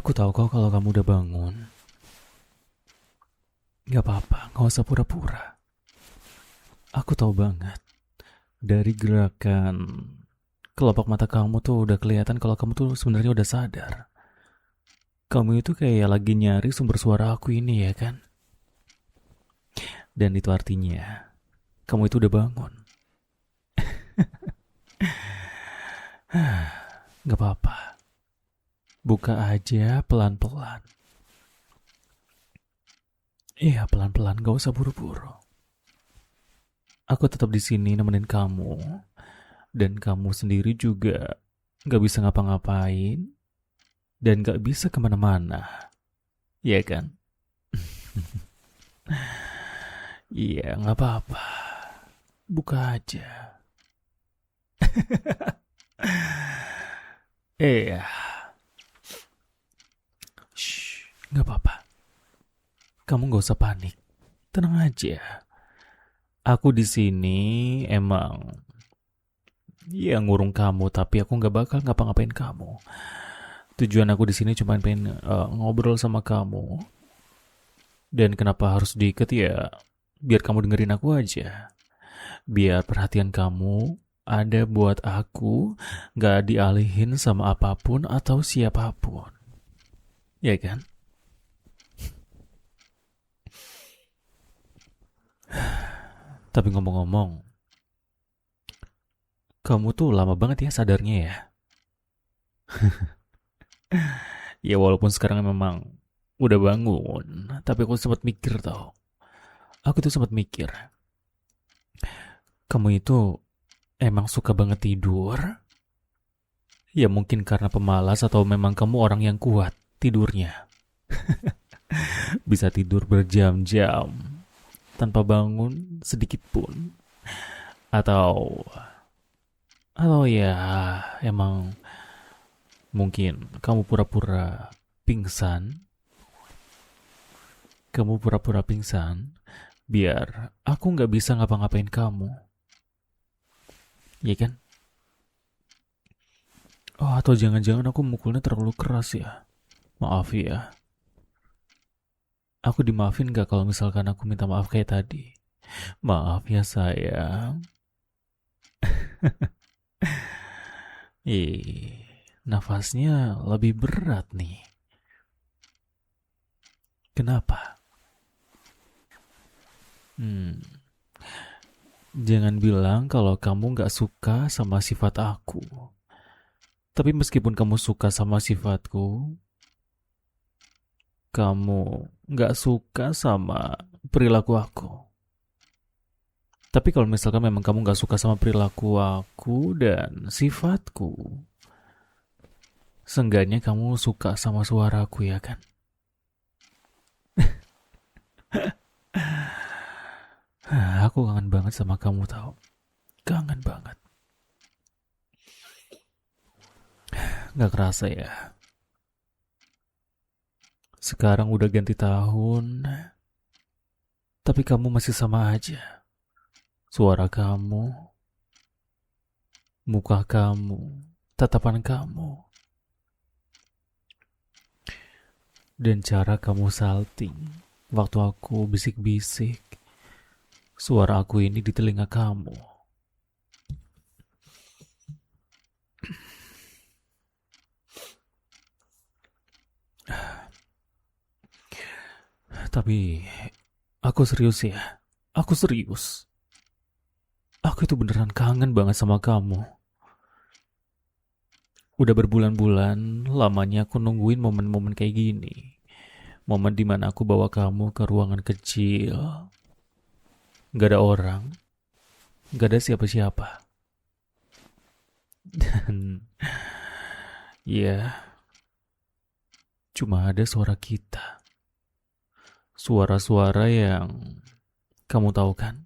Aku tahu kok kalau kamu udah bangun. Gak apa-apa, gak usah pura-pura. Aku tahu banget. Dari gerakan kelopak mata kamu tuh udah kelihatan kalau kamu tuh sebenarnya udah sadar. Kamu itu kayak lagi nyari sumber suara aku ini ya kan? Dan itu artinya kamu itu udah bangun. Gak apa-apa. Buka aja pelan-pelan. Iya, pelan-pelan, gak usah buru-buru. Aku tetap di sini nemenin kamu. Dan kamu sendiri juga gak bisa ngapa-ngapain. Dan gak bisa kemana-mana. Iya kan? Iya, gak apa-apa. Buka aja. Iya. Shh, gak apa-apa. Kamu gak usah panik. Tenang aja. Aku di sini emang ya ngurung kamu, tapi aku nggak bakal ngapa-ngapain kamu. Tujuan aku di sini cuma pengen ngobrol sama kamu. Dan kenapa harus diikat ya? Biar kamu dengerin aku aja. Biar perhatian kamu ada buat aku, nggak dialihin sama apapun atau siapapun. Ya kan? Tapi ngomong-ngomong, kamu tuh lama banget ya sadarnya ya. Ya walaupun sekarang memang udah bangun, tapi aku sempat mikir tau. Aku tuh sempat mikir, kamu itu emang suka banget tidur? Ya mungkin karena pemalas atau memang kamu orang yang kuat tidurnya. Bisa tidur berjam-jam tanpa bangun sedikit pun. Atau ya emang mungkin kamu pura-pura pingsan. Kamu pura-pura pingsan biar aku nggak bisa ngapa-ngapain kamu. Ya kan? Oh, atau jangan-jangan aku mukulnya terlalu keras ya. Maaf ya. Aku dimaafin gak kalau misalkan aku minta maaf kayak tadi? Maaf ya sayang. Nafasnya lebih berat nih. Kenapa? Hmm, jangan bilang kalau kamu gak suka sama sifat aku. Tapi meskipun kamu suka sama sifatku, kamu gak suka sama perilaku aku. Tapi kalau misalkan memang kamu gak suka sama perilaku aku dan sifatku, seenggaknya kamu suka sama suaraku ya kan? Aku kangen banget sama kamu tau. Kangen banget. Gak kerasa ya. Sekarang udah ganti tahun, tapi kamu masih sama aja. Suara kamu, muka kamu, tatapan kamu, dan cara kamu salting waktu aku bisik-bisik suara aku ini di telinga kamu. Tapi aku serius ya. Aku serius. Aku itu beneran kangen banget sama kamu. Udah berbulan-bulan lamanya aku nungguin momen-momen kayak gini. Momen dimana aku bawa kamu ke ruangan kecil. Gak ada orang. Gak ada siapa-siapa. Dan ya, cuma ada suara kita. Suara-suara yang kamu tahu kan?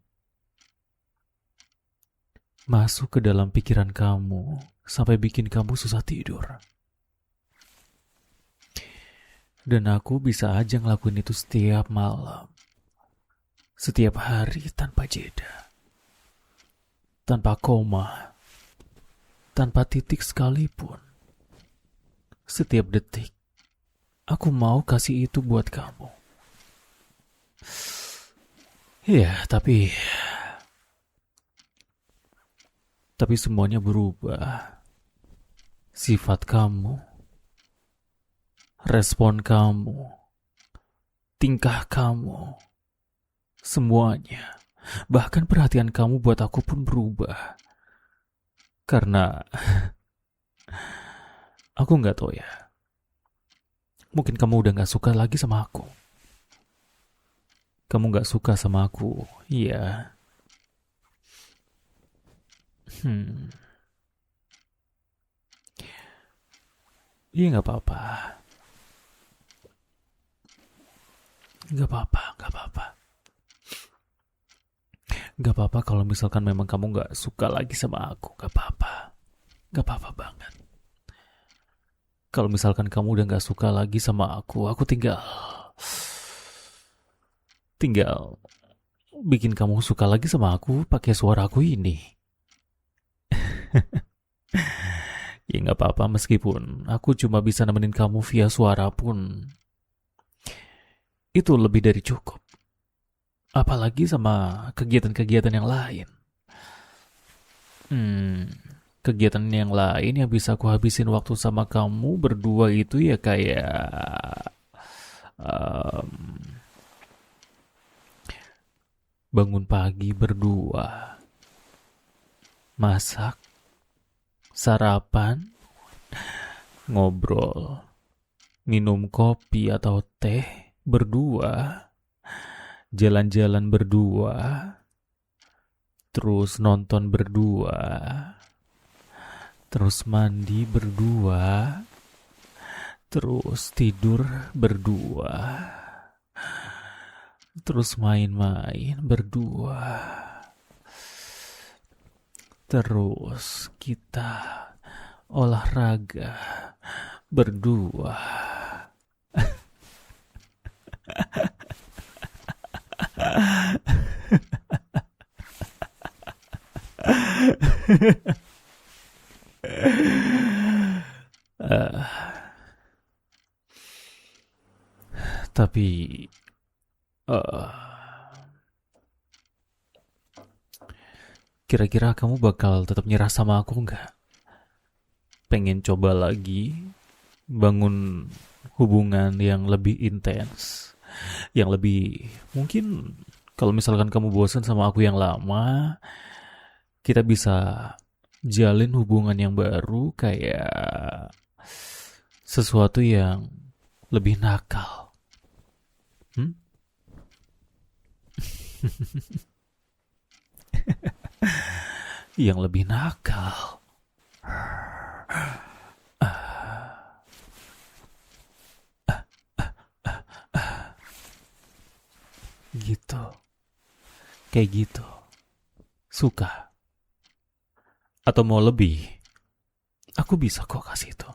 Masuk ke dalam pikiran kamu sampai bikin kamu susah tidur. Dan aku bisa aja ngelakuin itu setiap malam. Setiap hari tanpa jeda. Tanpa koma. Tanpa titik sekalipun. Setiap detik. Aku mau kasih itu buat kamu. Iya, tapi semuanya berubah. Sifat kamu, respon kamu, tingkah kamu, semuanya. Bahkan perhatian kamu buat aku pun berubah. Karena aku nggak tahu ya. Mungkin kamu udah nggak suka lagi sama aku. Kamu nggak suka sama aku, iya. Hmm, iya nggak apa-apa, nggak apa-apa, nggak apa-apa, nggak apa-apa kalau misalkan memang kamu nggak suka lagi sama aku, nggak apa-apa banget. Kalau misalkan kamu udah nggak suka lagi sama aku tinggal bikin kamu suka lagi sama aku pakai suara aku ini. Ya nggak apa-apa meskipun aku cuma bisa nemenin kamu via suara pun itu lebih dari cukup. Apalagi sama kegiatan-kegiatan yang lain. Hmm, kegiatan yang lain yang bisa aku habisin waktu sama kamu berdua itu ya kayak em, bangun pagi berdua, masak, sarapan, ngobrol, minum kopi atau teh berdua, jalan-jalan berdua, terus nonton berdua, terus mandi berdua, terus tidur berdua, terus main-main berdua, terus kita olahraga berdua. Eh, tapi eh, kira-kira kamu bakal tetap nyerah sama aku nggak? Pengen coba lagi bangun hubungan yang lebih intens, yang lebih mungkin kalau misalkan kamu bosan sama aku yang lama, kita bisa jalin hubungan yang baru kayak sesuatu yang lebih nakal. Hmm? Yang lebih nakal. Gitu. Kayak gitu. Suka. Atau mau lebih? Aku bisa kok kasih itu.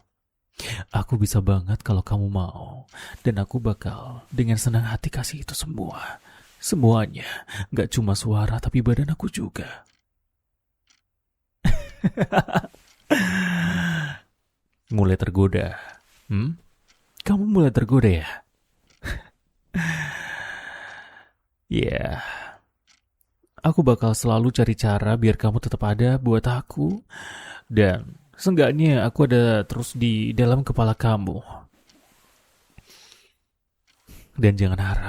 Aku bisa banget kalau kamu mau. Dan aku bakal dengan senang hati kasih itu semua. Semuanya. Gak cuma suara tapi badan aku juga. Mulai tergoda. Hmm? Kamu mulai tergoda ya? Ya, yeah. Aku bakal selalu cari cara biar kamu tetap ada buat aku. Dan seenggaknya aku ada terus di dalam kepala kamu. Dan jangan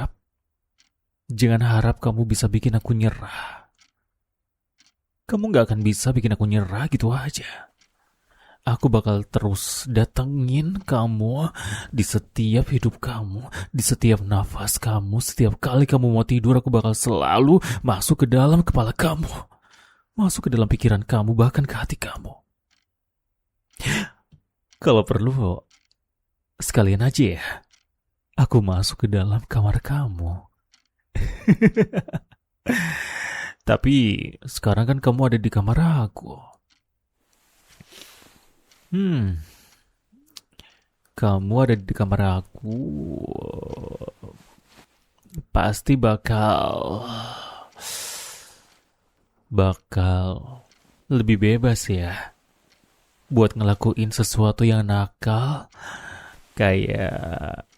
harap kamu bisa bikin aku nyerah. Kamu gak akan bisa bikin aku nyerah gitu aja. Aku bakal terus datengin kamu di setiap hidup kamu, di setiap nafas kamu, setiap kali kamu mau tidur aku bakal selalu masuk ke dalam kepala kamu. Masuk ke dalam pikiran kamu, bahkan ke hati kamu. Kalau perlu, sekalian aja ya, aku masuk ke dalam kamar kamu. Tapi sekarang kan kamu ada di kamar aku. Kamu ada di kamar aku. Pasti bakal lebih bebas ya. Buat ngelakuin sesuatu yang nakal. Kayak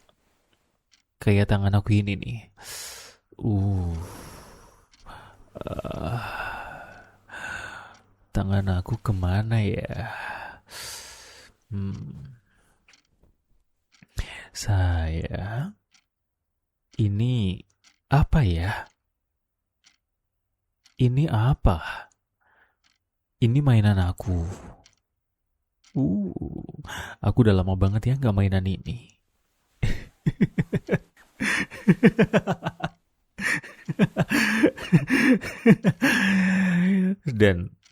Kayak tangan aku ini nih. Uh, ah, tangan aku kemana ya? Hmm, saya ini apa ya? Ini apa? Ini mainan aku. Uh, aku udah lama banget ya nggak mainan ini.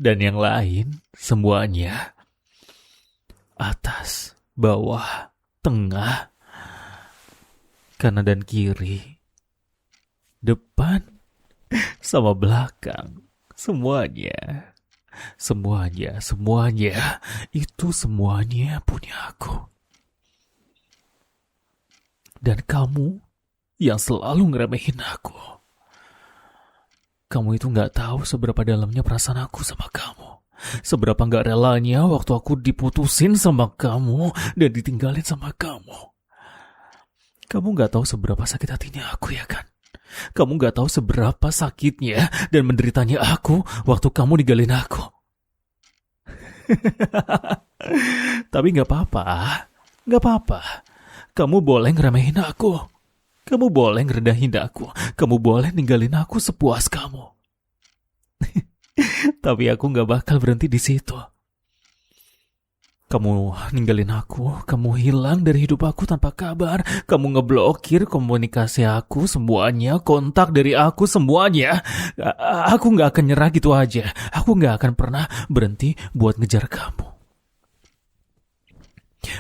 Dan yang lain semuanya atas, bawah, tengah, kanan dan kiri, depan sama belakang. Semuanya, semuanya itu semuanya punya aku. Dan kamu yang selalu ngeremehin aku. Kamu itu nggak tahu seberapa dalamnya perasaan aku sama kamu. Seberapa nggak relanya waktu aku diputusin sama kamu dan ditinggalin sama kamu. Kamu nggak tahu seberapa sakit hatinya aku, ya kan? Kamu nggak tahu seberapa sakitnya dan menderitanya aku waktu kamu ninggalin aku. Tapi nggak apa-apa, nggak apa-apa. Kamu boleh ngeremehin aku. Kamu boleh ngerendahin aku. Kamu boleh ninggalin aku sepuas kamu. Tapi aku nggak bakal berhenti di situ. Kamu ninggalin aku, kamu hilang dari hidup aku tanpa kabar, kamu ngeblokir komunikasi aku semuanya, kontak dari aku semuanya. Aku nggak akan nyerah gitu aja. Aku nggak akan pernah berhenti buat ngejar kamu.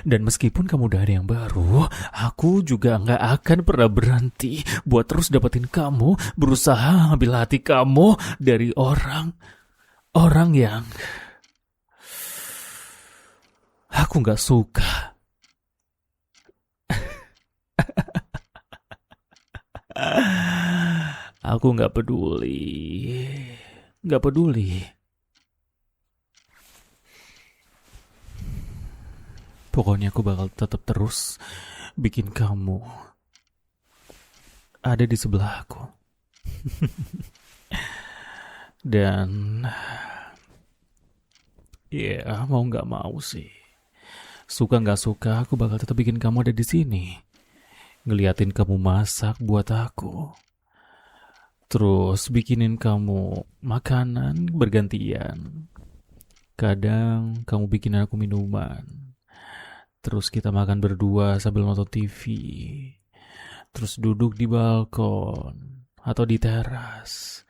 Dan meskipun kamu udah ada yang baru, aku juga nggak akan pernah berhenti buat terus dapetin kamu, berusaha ambil hati kamu dari orang yang aku nggak suka. Aku nggak peduli, nggak peduli. Pokoknya aku bakal tetap terus bikin kamu ada di sebelah aku. Dan ya mau nggak mau sih, suka nggak suka aku bakal tetap bikin kamu ada di sini, ngeliatin kamu masak buat aku, terus bikinin kamu makanan bergantian. Kadang kamu bikin aku minuman, terus kita makan berdua sambil nonton TV, terus duduk di balkon atau di teras,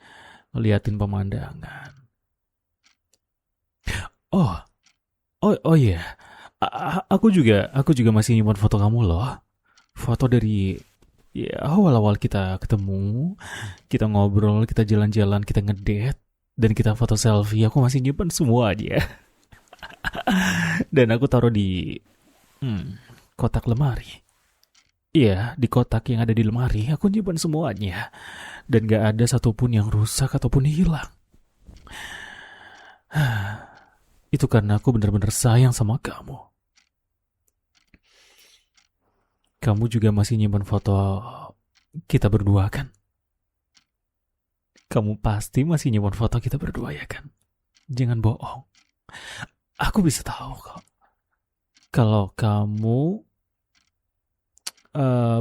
ngeliatin pemandangan. Oh, oh ya, aku juga masih nyimpan foto kamu loh. Foto dari ya awal-awal kita ketemu, kita ngobrol, kita jalan-jalan, kita ngedate, dan kita foto selfie. Aku masih nyimpan semua aja. Dan aku taruh di kotak lemari. Iya, di kotak yang ada di lemari, aku nyimpan semuanya. Dan gak ada satupun yang rusak ataupun hilang. Itu karena aku benar-benar sayang sama kamu. Kamu juga masih nyimpan foto kita berdua kan? Kamu pasti masih nyimpan foto kita berdua ya kan? Jangan bohong. Aku bisa tahu kok. Kalau kamu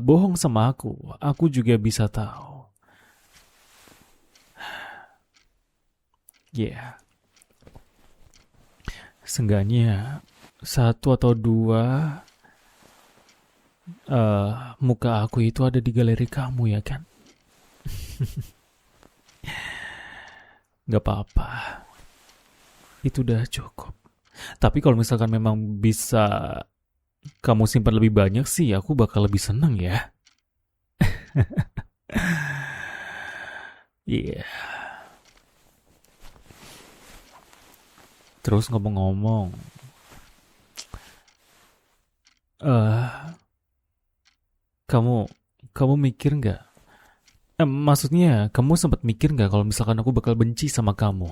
bohong sama aku juga bisa tahu. Ya, yeah. Seenggaknya satu atau dua muka aku itu ada di galeri kamu ya kan? Gak apa-apa. Itu udah cukup. Tapi kalau misalkan memang bisa kamu simpan lebih banyak sih, aku bakal lebih seneng ya. Iya. Yeah. Terus ngomong-ngomong, kamu mikir nggak? Maksudnya, kamu sempat mikir nggak kalau misalkan aku bakal benci sama kamu?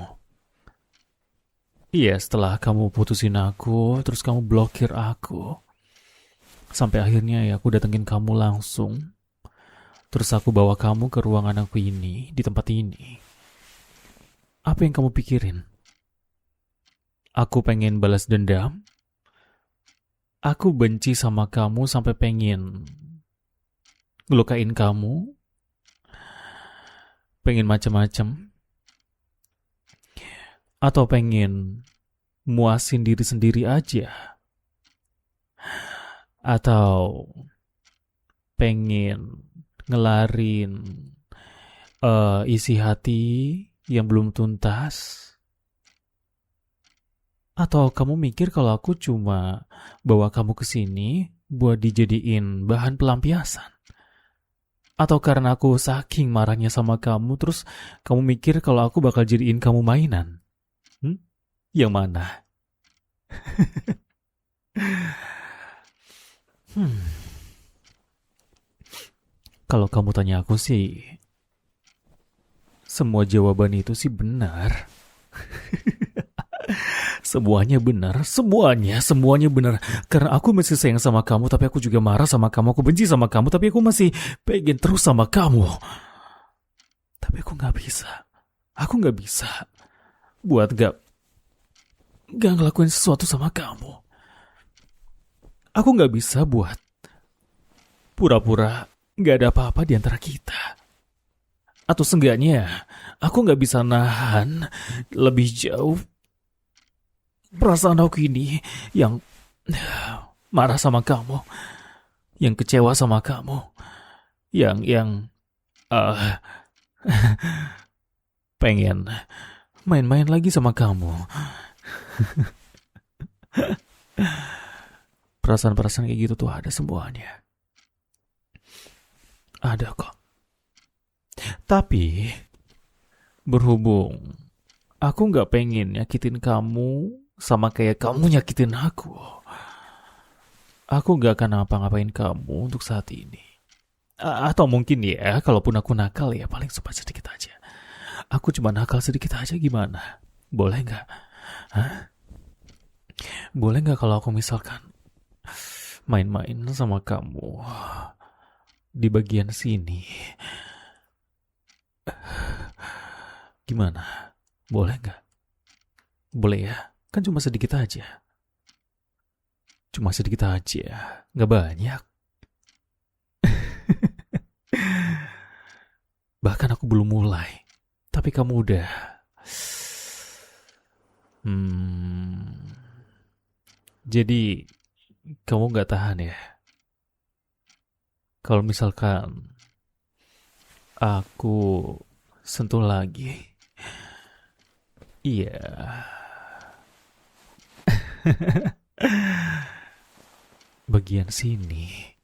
Iya, setelah kamu putusin aku, terus kamu blokir aku. Sampai akhirnya ya aku datengin kamu langsung. Terus aku bawa kamu ke ruangan aku ini, di tempat ini. Apa yang kamu pikirin? Aku pengen balas dendam? Aku benci sama kamu sampai pengen ngelukain kamu? Pengen macem-macem? Atau pengen muasin diri sendiri aja? Atau pengen ngelarin isi hati yang belum tuntas? Atau kamu mikir kalau aku cuma bawa kamu ke sini buat dijadiin bahan pelampiasan? Atau karena aku saking marahnya sama kamu, terus kamu mikir kalau aku bakal jadiin kamu mainan? Yang mana? Kalau kamu tanya aku sih, semua jawaban itu sih benar. Semuanya benar, semuanya benar. Karena aku masih sayang sama kamu, tapi aku juga marah sama kamu, aku benci sama kamu, tapi aku masih pengen terus sama kamu. Tapi aku gak bisa buat gak ngelakuin sesuatu sama kamu. Aku gak bisa buat pura-pura gak ada apa-apa di antara kita. Atau seenggaknya, aku gak bisa nahan lebih jauh perasaan aku ini yang marah sama kamu, yang kecewa sama kamu, yang pengen main-main lagi sama kamu. Perasaan-perasaan kayak gitu tuh ada semuanya. Ada kok. Tapi berhubung aku gak pengen nyakitin kamu sama kayak kamu nyakitin aku gak akan ngapa-ngapain kamu untuk saat ini. Atau mungkin ya, kalaupun aku nakal ya paling cuma sedikit aja. Aku cuma nakal sedikit aja, gimana? Boleh gak? Hah? Boleh gak kalau aku misalkan main-main sama kamu di bagian sini? Gimana? Boleh gak? Boleh ya? Kan cuma sedikit aja. Cuma sedikit aja, gak banyak. Bahkan aku belum mulai, tapi kamu udah. Jadi kamu gak tahan ya? Kalau misalkan aku sentuh lagi. Iya. Bagian sini.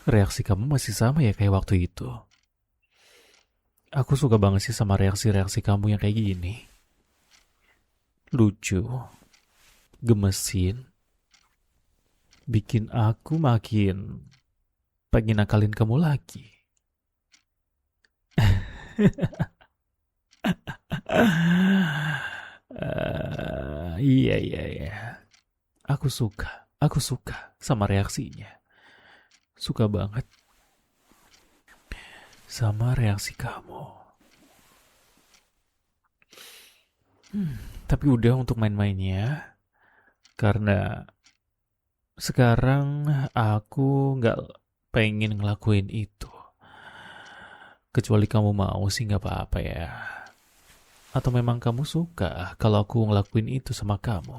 Reaksi kamu masih sama ya kayak waktu itu. Aku suka banget sih sama reaksi-reaksi kamu yang kayak gini. Lucu, gemesin, bikin aku makin pengen nakalin kamu lagi. Iya. Aku suka sama reaksinya. Suka banget sama reaksi kamu. Tapi udah untuk main-mainnya, karena sekarang aku gak pengen ngelakuin itu. Kecuali kamu mau sih gak apa-apa ya. Atau memang kamu suka kalau aku ngelakuin itu sama kamu?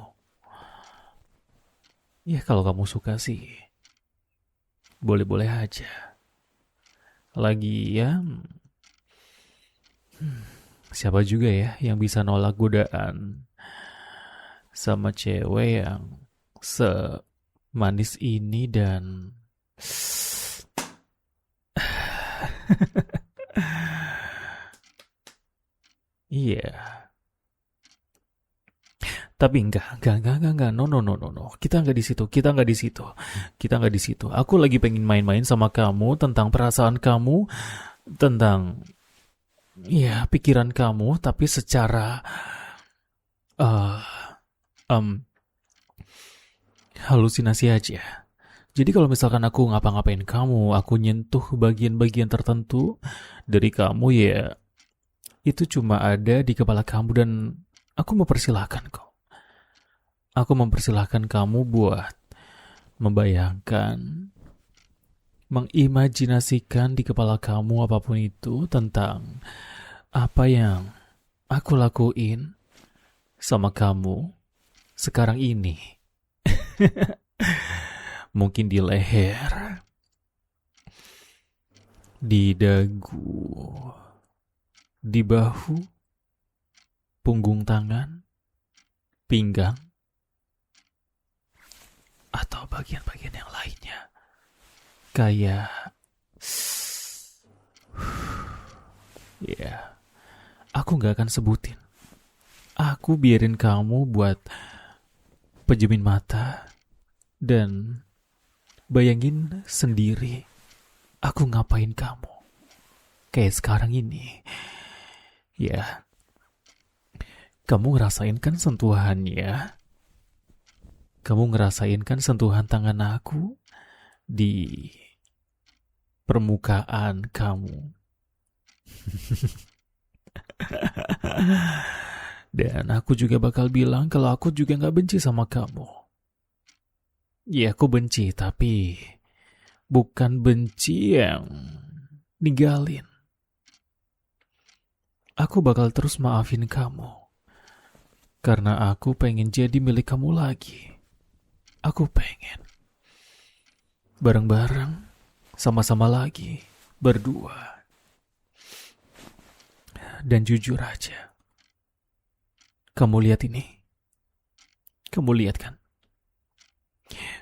Ya kalau kamu suka sih, boleh-boleh aja. Lagian, siapa juga ya yang bisa nolak godaan sama cewek yang semanis ini dan iya. Tapi enggak, no. Kita nggak di situ. Aku lagi pengen main-main sama kamu tentang perasaan kamu, tentang pikiran kamu, tapi secara Halusinasi aja. Jadi kalau misalkan aku ngapa-ngapain kamu, aku nyentuh bagian-bagian tertentu dari kamu, ya itu cuma ada di kepala kamu dan aku mempersilahkan kok. Aku mempersilahkan kamu buat membayangkan, mengimajinasikan di kepala kamu apapun itu tentang apa yang aku lakuin sama kamu sekarang ini. Mungkin di leher, di dagu, di bahu, punggung tangan, pinggang, atau bagian-bagian yang lainnya. Kayak, ya, aku gak akan sebutin. Aku biarin kamu buat pejemin mata dan bayangin sendiri aku ngapain kamu. Kayak sekarang ini. Ya, kamu ngerasain kan sentuhannya? Kamu ngerasain kan sentuhan tangan aku di permukaan kamu? Dan aku juga bakal bilang kalau aku juga gak benci sama kamu. Ya, aku benci, tapi bukan benci yang ninggalin. Aku bakal terus maafin kamu. Karena aku pengen jadi milik kamu lagi. Aku pengen bareng-bareng, sama-sama lagi, berdua. Dan jujur aja, kamu lihat ini? Kamu lihat kan?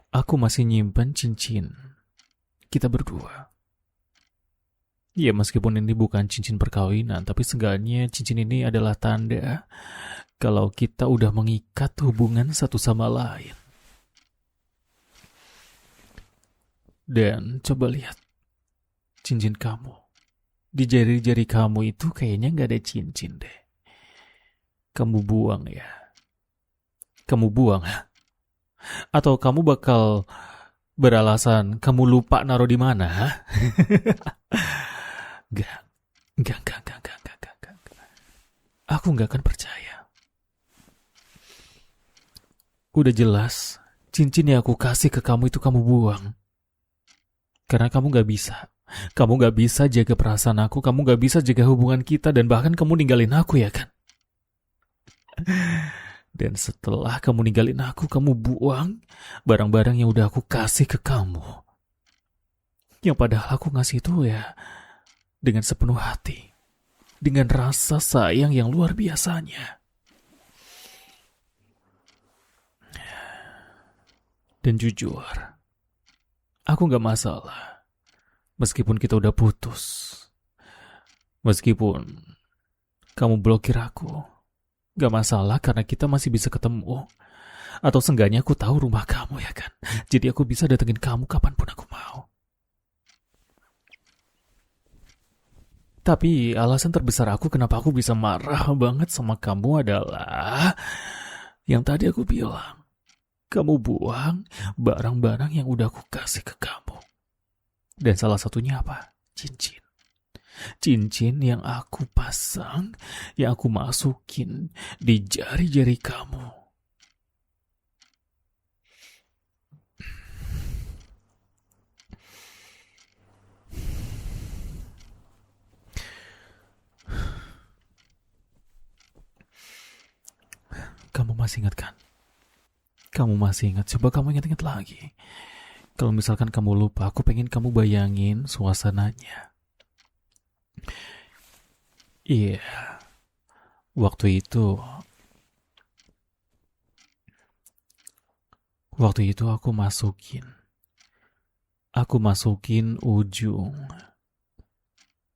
Aku masih nyimpen cincin kita berdua. Ya, meskipun ini bukan cincin perkawinan, tapi seenggaknya cincin ini adalah tanda kalau kita udah mengikat hubungan satu sama lain. Dan coba lihat cincin kamu. Di jari-jari kamu itu kayaknya gak ada cincin deh. Kamu buang ya? Kamu buang ya? Atau kamu bakal beralasan kamu lupa naruh di mana? Gak. Aku gak akan percaya. Udah jelas, cincin yang aku kasih ke kamu itu kamu buang. Karena kamu gak bisa. Kamu gak bisa jaga perasaan aku, kamu gak bisa jaga hubungan kita, dan bahkan kamu ninggalin aku, ya kan? Dan setelah kamu ninggalin aku, kamu buang barang-barang yang udah aku kasih ke kamu. Yang padahal aku ngasih itu ya dengan sepenuh hati. Dengan rasa sayang yang luar biasanya. Dan jujur, aku gak masalah. Meskipun kita udah putus. Meskipun kamu blokir aku. Gak masalah karena kita masih bisa ketemu. Atau seenggaknya aku tahu rumah kamu, ya kan? Jadi aku bisa datengin kamu kapanpun aku mau. Tapi alasan terbesar aku kenapa aku bisa marah banget sama kamu adalah yang tadi aku bilang. Kamu buang barang-barang yang udah aku kasih ke kamu. Dan salah satunya apa? Cincin. Cincin yang aku pasang, yang aku masukin di jari-jari kamu. Kamu masih ingat kan? Kamu masih ingat? Coba kamu ingat-ingat lagi. Kalau misalkan kamu lupa, aku pengen kamu bayangin suasananya. Iya, waktu itu aku masukin ujung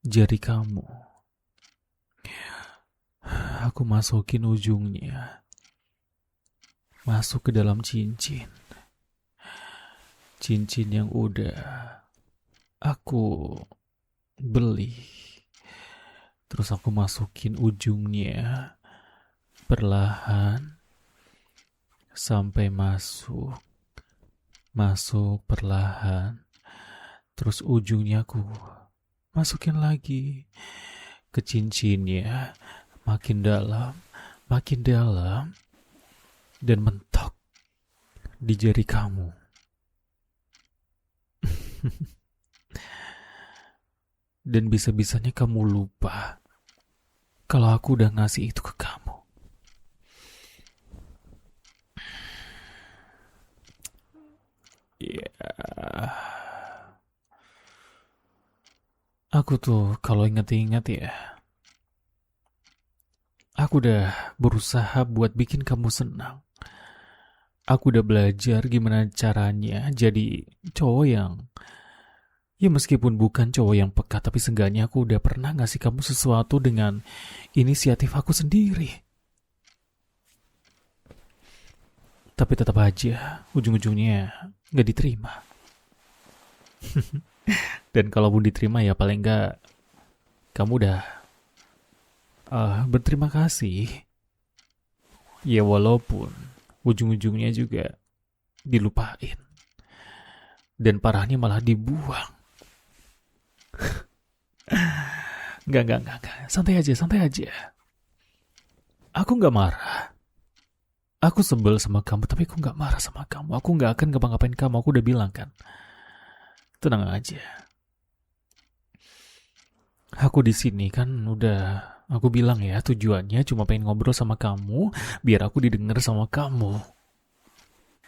jari kamu. Aku masukin ujungnya masuk ke dalam cincin. Cincin yang udah aku beli. Terus aku masukin ujungnya perlahan sampai masuk perlahan, terus ujungnya aku masukin lagi ke cincinnya, makin dalam, dan mentok di jari kamu. Dan bisa-bisanya kamu lupa kalau aku udah ngasih itu ke kamu. Ya, aku tuh kalau inget-inget ya, aku udah berusaha buat bikin kamu senang. Aku udah belajar gimana caranya jadi cowok yang, ya meskipun bukan cowok yang peka, tapi seenggaknya aku udah pernah ngasih kamu sesuatu dengan inisiatif aku sendiri. Tapi tetap aja, ujung-ujungnya gak diterima. Dan kalaupun diterima ya paling gak kamu udah berterima kasih. Ya walaupun ujung-ujungnya juga dilupain. Dan parahnya malah dibuang. Enggak. Santai aja. Aku gak marah. Aku sebel sama kamu, tapi aku gak marah sama kamu. Aku gak akan ngapa-ngapain kamu, aku udah bilang kan. Tenang aja. Aku di sini kan udah aku bilang ya, tujuannya cuma pengen ngobrol sama kamu, biar aku didengar sama kamu.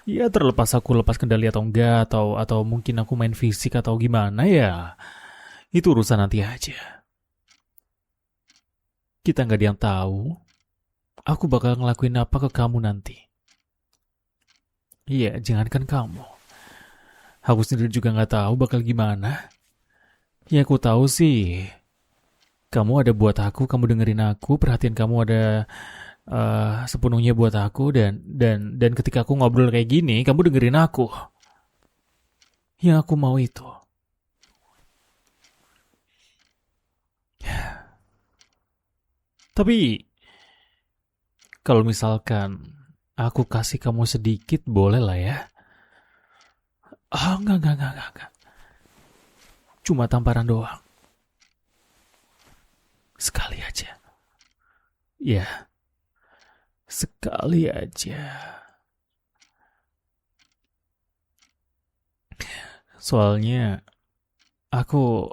Ya terlepas aku lepas kendali atau enggak, atau mungkin aku main fisik atau gimana ya, itu urusan nanti aja. Kita nggak ada yang tahu, aku bakal ngelakuin apa ke kamu nanti. Iya, jangankan kamu. Aku sendiri juga nggak tahu bakal gimana. Ya aku tahu sih, kamu ada buat aku, kamu dengerin aku, perhatian kamu ada sepenuhnya buat aku, dan ketika aku ngobrol kayak gini, kamu dengerin aku. Yang aku mau itu. Tapi kalau misalkan aku kasih kamu sedikit, boleh lah ya. Enggak. Cuma tamparan doang. Sekali aja. Ya, sekali aja. Soalnya aku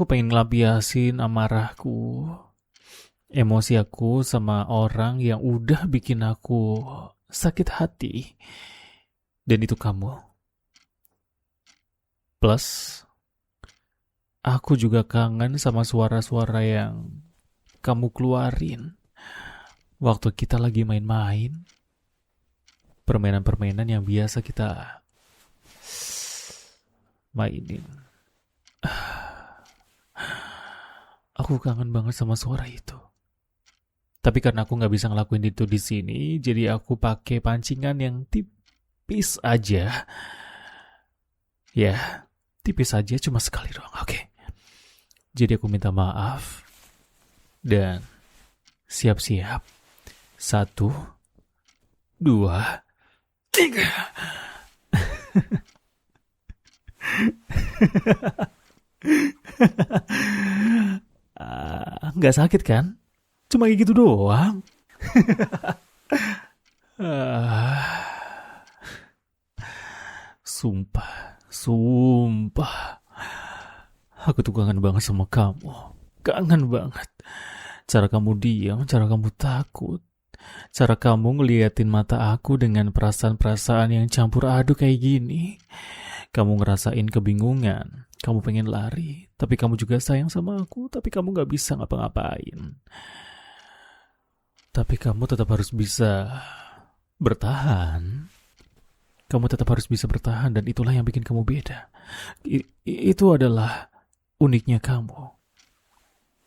pengen ngelampiasin amarahku, emosi aku sama orang yang udah bikin aku sakit hati. Dan itu kamu. Plus, aku juga kangen sama suara-suara yang kamu keluarin waktu kita lagi main-main. Permainan-permainan yang biasa kita mainin. Aku kangen banget sama suara itu. Tapi karena aku nggak bisa ngelakuin itu di sini, jadi aku pakai pancingan yang tipis aja. Ya, tipis aja, cuma sekali doang. Oke. Jadi aku minta maaf dan siap-siap. 1, 2, 3. Nggak sakit kan? Cuma kayak gitu doang. Sumpah. Aku tuh kangen banget sama kamu. Kangen banget. Cara kamu diam, cara kamu takut. Cara kamu ngeliatin mata aku dengan perasaan-perasaan yang campur aduk kayak gini. Kamu ngerasain kebingungan. Kamu pengen lari. Tapi kamu juga sayang sama aku. Tapi kamu gak bisa ngapa-ngapain. Tapi kamu tetap harus bisa bertahan. Kamu tetap harus bisa bertahan. Dan itulah yang bikin kamu beda. Itu adalah uniknya kamu.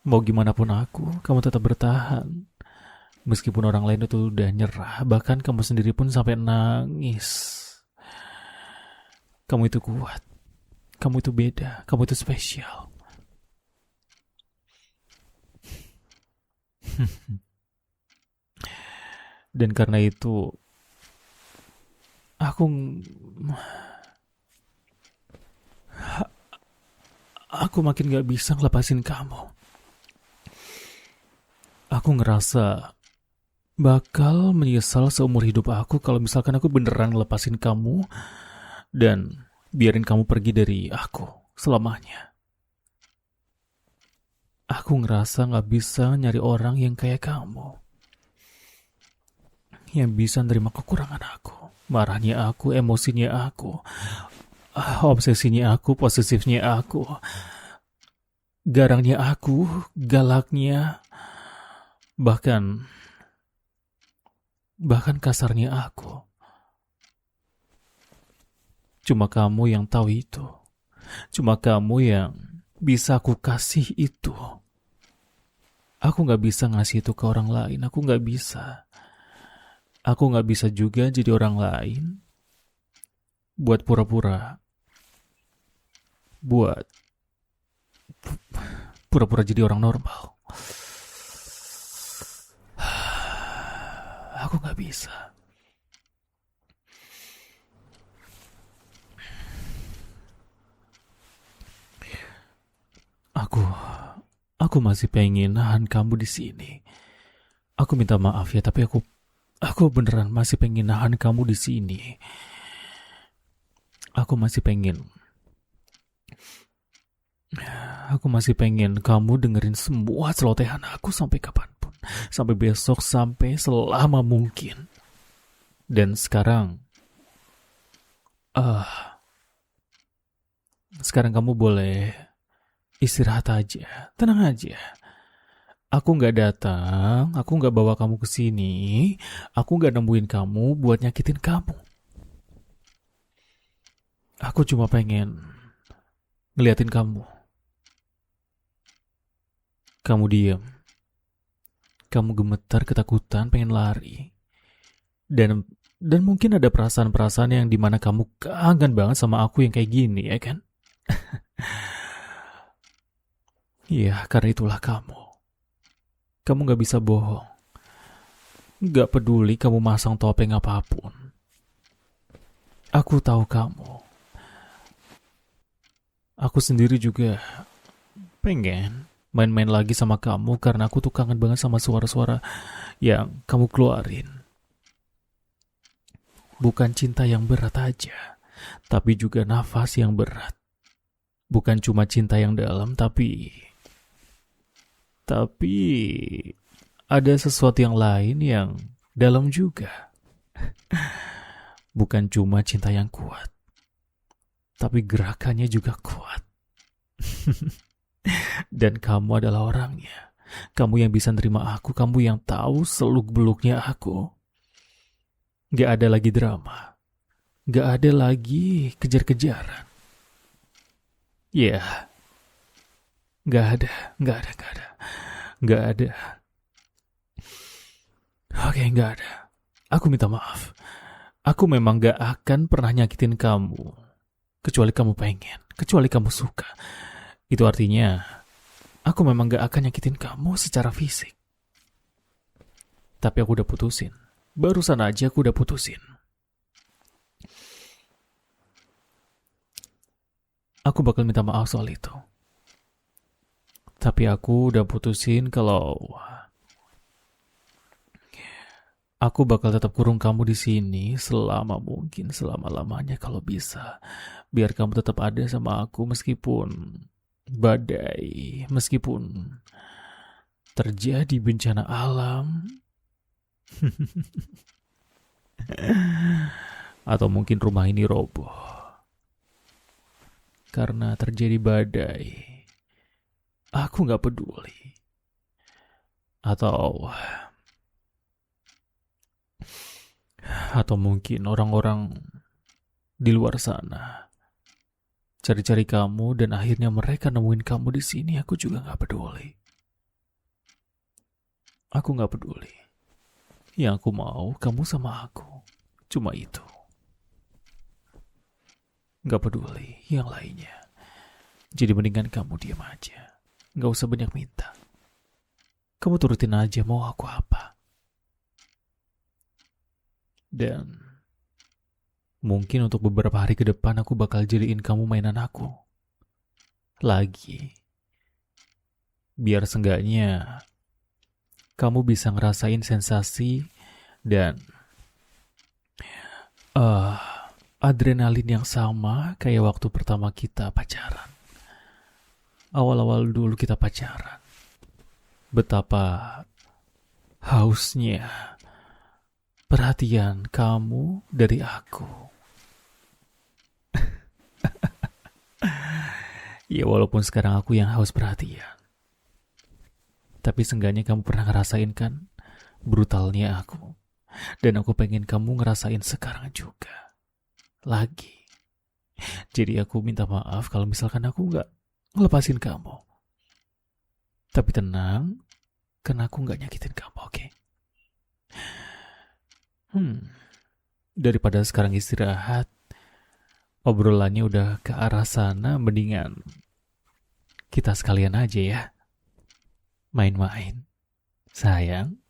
Mau gimana pun aku, kamu tetap bertahan. Meskipun orang lain itu udah nyerah, bahkan kamu sendiri pun sampai nangis. Kamu itu kuat. Kamu itu beda. Kamu itu spesial. Dan karena itu, aku aku makin gak bisa ngelepasin kamu. Aku ngerasa bakal menyesal seumur hidup aku kalau misalkan aku beneran ngelepasin kamu dan biarin kamu pergi dari aku selamanya. Aku ngerasa gak bisa nyari orang yang kayak kamu, yang bisa nerima kekurangan aku, marahnya aku, emosinya aku, obsesinya aku, posesifnya aku, garangnya aku, galaknya, bahkan kasarnya aku. Cuma kamu yang tahu itu. Cuma kamu yang bisa aku kasih itu. Aku gak bisa ngasih itu ke orang lain. Aku gak bisa. Aku gak bisa juga jadi orang lain. Buat pura-pura. Buat pura-pura jadi orang normal. Aku gak bisa. Aku masih pengen nahan kamu di sini. Aku minta maaf ya, tapi aku beneran masih pengen nahan kamu di sini. Aku masih pengen kamu dengerin semua celotehan aku sampai kapanpun. Sampai besok, sampai selama mungkin. Dan sekarang kamu boleh istirahat aja. Tenang aja. Aku gak datang, aku gak bawa kamu ke sini, aku gak nemuin kamu buat nyakitin kamu. Aku cuma pengen ngeliatin kamu. Kamu diam. Kamu gemetar, ketakutan, pengen lari. Dan mungkin ada perasaan-perasaan yang dimana kamu kangen banget sama aku yang kayak gini, ya kan? Iya, karena itulah kamu. Kamu gak bisa bohong. Gak peduli kamu masang topeng apapun. Aku tahu kamu. Aku sendiri juga pengen main-main lagi sama kamu karena aku tuh kangen banget sama suara-suara yang kamu keluarin. Bukan cinta yang berat aja, tapi juga nafas yang berat. Bukan cuma cinta yang dalam, tapi ada sesuatu yang lain yang dalam juga. Bukan cuma cinta yang kuat, tapi gerakannya juga kuat. Dan kamu adalah orangnya. Kamu yang bisa nerima aku, kamu yang tahu seluk-beluknya aku. Gak ada lagi drama. Gak ada lagi kejar-kejaran. Ya, gak ada. Oke, gak ada. Aku minta maaf. Aku memang gak akan pernah nyakitin kamu. Kecuali kamu pengen. Kecuali kamu suka. Itu artinya, aku memang gak akan nyakitin kamu secara fisik. Tapi aku udah putusin. Barusan aja aku udah putusin. Aku bakal minta maaf soal itu. Tapi aku udah putusin kalau aku bakal tetap kurung kamu di sini selama mungkin, selama-lamanya kalau bisa. Biar kamu tetap ada sama aku meskipun badai, meskipun terjadi bencana alam, atau mungkin rumah ini roboh karena terjadi badai. Aku gak peduli. Atau mungkin orang-orang di luar sana cari-cari kamu dan akhirnya mereka nemuin kamu di sini. Aku juga gak peduli. Aku gak peduli. Yang aku mau kamu sama aku. Cuma itu. Gak peduli yang lainnya. Jadi mendingan kamu diam aja. Gak usah banyak minta. Kamu turutin aja mau aku apa. Dan mungkin untuk beberapa hari ke depan aku bakal jadiin kamu mainan aku. Lagi. Biar seenggaknya kamu bisa ngerasain sensasi dan eh adrenalin yang sama kayak waktu pertama kita pacaran. Awal-awal dulu kita pacaran. Betapa hausnya perhatian kamu dari aku. Ya walaupun sekarang aku yang haus perhatian. Tapi seenggaknya kamu pernah ngerasain kan brutalnya aku. Dan aku pengen kamu ngerasain sekarang juga. Lagi. Jadi aku minta maaf kalau misalkan aku nggak ngelepasin kamu. Tapi tenang, karena aku nggak nyakitin kamu, oke? Daripada sekarang istirahat, obrolannya udah ke arah sana, mendingan kita sekalian aja ya. Main-main. Sayang.